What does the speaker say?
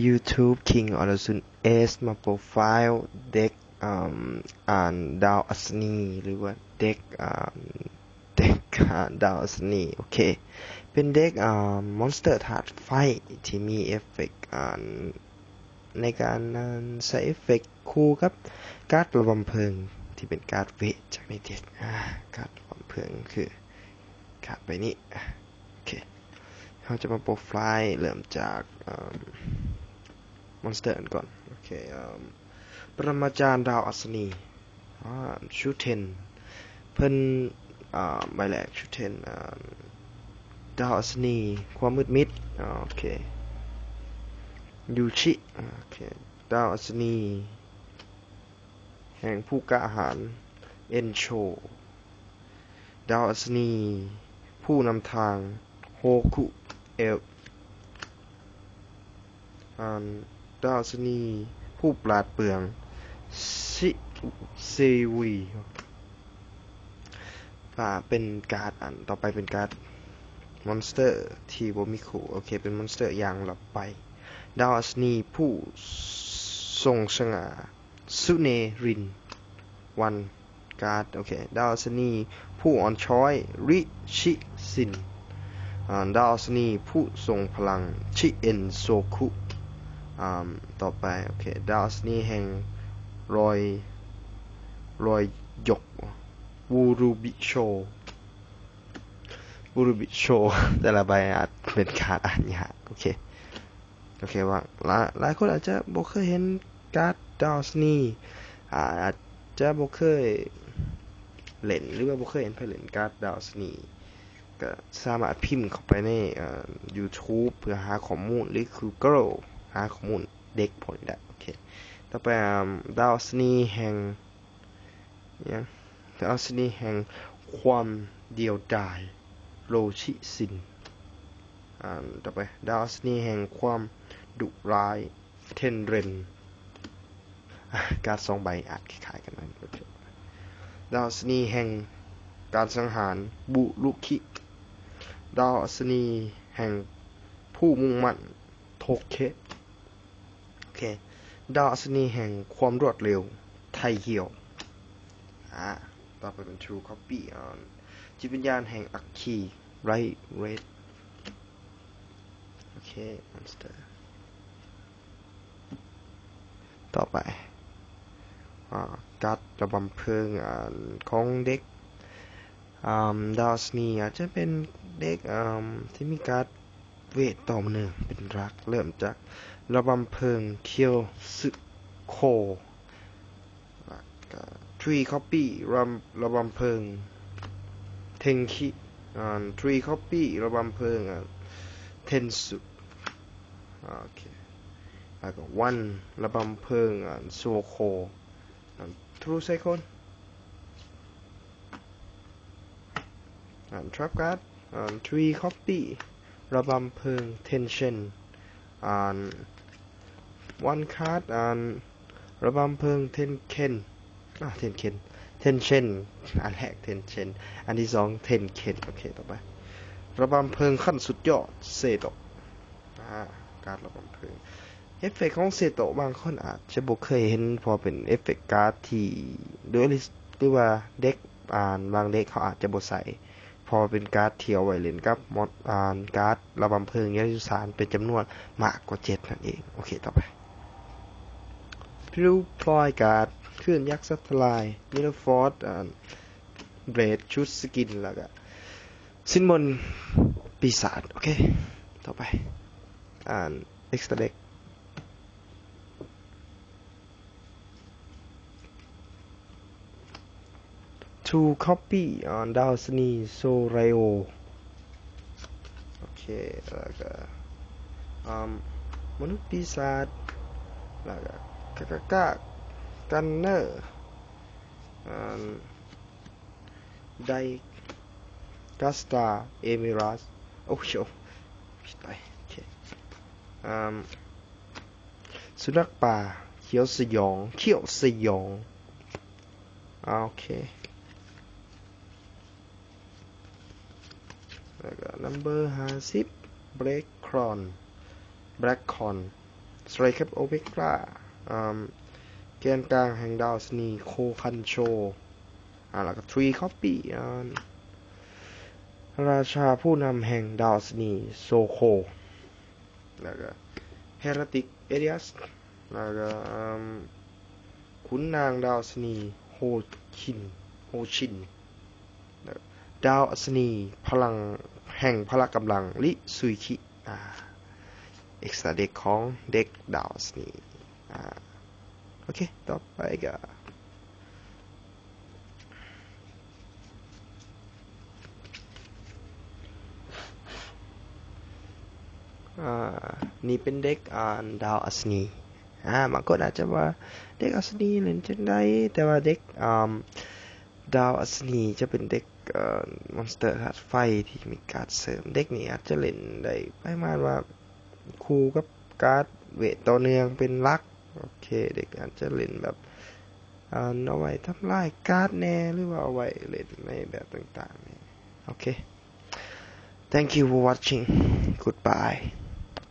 YouTube King อรสุนเอสมาโปรไฟล์เด็กดาวอัศนีหรือว่าเด็กดาวอัศนีโอเคเป็นเด็กมอนสเตอร์ธาตุไฟที่มีเอฟเฟกต์ในการใช้เอฟเฟกต์คู่กับการ์ดระบำเพลิงที่เป็นการ์ดเวทจากในเด็กการ์ดระบำเพลิงคือการ์ดใบนี้โอเคเราจะมาโปรไฟล์เริ่มจากมอนสเตอร์ก่อนโอเคปรมาจารย์ดาวอัศนีชูเทนเพิ่นใบแรกชูเทนดาวอัศนีความมืดมิดโอเคยูชิโอเคดาวอัศนีแห่งผู้กล้าหาญเอนโชดาวอัศนีผู้นำทางโฮคุเอลดาวอัศนีผู้ปราดเปรื่องชิเซวีเป็นการ์ดต่อไปเป็นการ์ดมอนสเตอร์ที่บ่มีคู่โอเคเป็นมอนสเตอร์อย่างหลับไปดาวอัศนีผู้ทรงสง่าสุเนรินวันการ์ดโอเคดาวอัศนีผู้อ่อนช้อยริชิซินดาวอัศนีผู้ทรงพลังชิเอ็นโซคุต่อไปโอเคดาวอัศนีแห่งรอยหยกวูรูบิโชแต่ละใบอาจเป็นการ์ดอ่านยากโอเคว่าหลายคนอาจจะบ่เคยเห็นการ์ดดาวอัศนีอาจจะบ่เคยเล่นหรือว่าบ่เคยเห็นไผเล่นการ์ดดาวอัศนีก็สามารถพิมพ์เข้าไปในYouTube เพื่อหาข้อมูลหรือ Google หาข้อมูลเด็กพวกนี้ได้โอเคต่อไปดาวอัศนีแห่งดาวอัศนีแห่งความเดียวดายโรชิซินต่อไปดาวอัศนีแห่งความดุร้ายเทนเรนการ์ด2ใบอาจคล้ายๆกันนะดาวอัศนีแห่งการสังหารบุรุคิดาวอัศนีแห่งผู้มุ่งมั่นโทเคโอเคดาวอัศนีแห่งความรวดเร็วไทเฮียวต่อไปเป็น True Copy จิตวิญญาณแห่งอัคคีไรเรดโอเคมอนสเตอร์ต่อไปการ์ดระบำเพลิงของเด็กดาวอัศนีอาจจะเป็นเด็กที่มีการ์ดเวทต่อเนื่องเป็นรักเริ่มจากระบำเพลิงเคียวซึโค3 copy ระบำเพลิงเทงคิ3 copy ระบำเพลิงเทนสุโอเคแล้วก็1ระบำเพลิงโซโคTrue Second Trap Card 3 copy ระบำเพลิง Tension 1 card ระบำเพลิง Tension อันแรก Tension อันที่2 Tenken โอเคต่อไประบำเพลิงขั้นสุดยอดเซโตะการระบำเพลิงเอฟเฟกต์ของเซโตะบางคนอาจจะบ่เคยเห็นพอเป็นเอฟเฟกต์การ์ดที่หรือว่าเด็กบางเด็กเขาอาจจะบ่ใส่พอเป็นการ์ดเที่ยวไว้เล่นกับมอดการ์ดระบำเพลิงยาสุสานเป็นจำนวนมากกว่า7นั่นเองโอเคต่อไปพิวพลอยการ์ดคลื่นยักษ์สัตว์ทลายมิลฟอร์ดเบรดชุดสกินแล้วก็สินมนปีศาจโอเคต่อไปเอ็กซ์ตร้าเด็ก2 copy ดาวอัศนีโซไรโอโอเคแล้วก็มนุษย์ปีศาจแล้วก็กากันเนอร์ไดกัสตาเอมิรัสโอ้โหผิดไปโอเคสุนัขป่าเขียวสยองโอเคแล้วก็ number 50 แบล็กคอน สไตรครับโอเปกราแกนกลางแห่งดาวสนีโคคันโชแล้วก็ทรีคอปปี้ราชาผู้นำแห่งดาวสนีโซโคแล้วก็เฮราติกเอเรียสแล้วก็ขุนนางดาวสนีโฮชินดาวอัศนีพลังแห่งพละกำลังลิซุยคิเอ็กซ์ตร้าเด็กของเด็กดาวอัศนีโอเคต่อไปก็นี่เป็นเด็กดาวอัศนีบางคนอาจจะว่าเด็กอัศนีเล่นจังไดแต่ว่าเด็กดาวอัศนีจะเป็นเด็กมอนสเตอร์ธาตุไฟที่มีการเสริมเด็กนี่อาจจะเล่นได้ประมาณว่าคู่กับการ์ดเวทต่อเนื่องเป็นหลักโอเคเด็กอาจจะเล่นแบบเอาไว้ทำลายการ์ดแน่หรือว่าเอาไว้เล่นในแบบต่างๆโอเค thank you for watching goodbye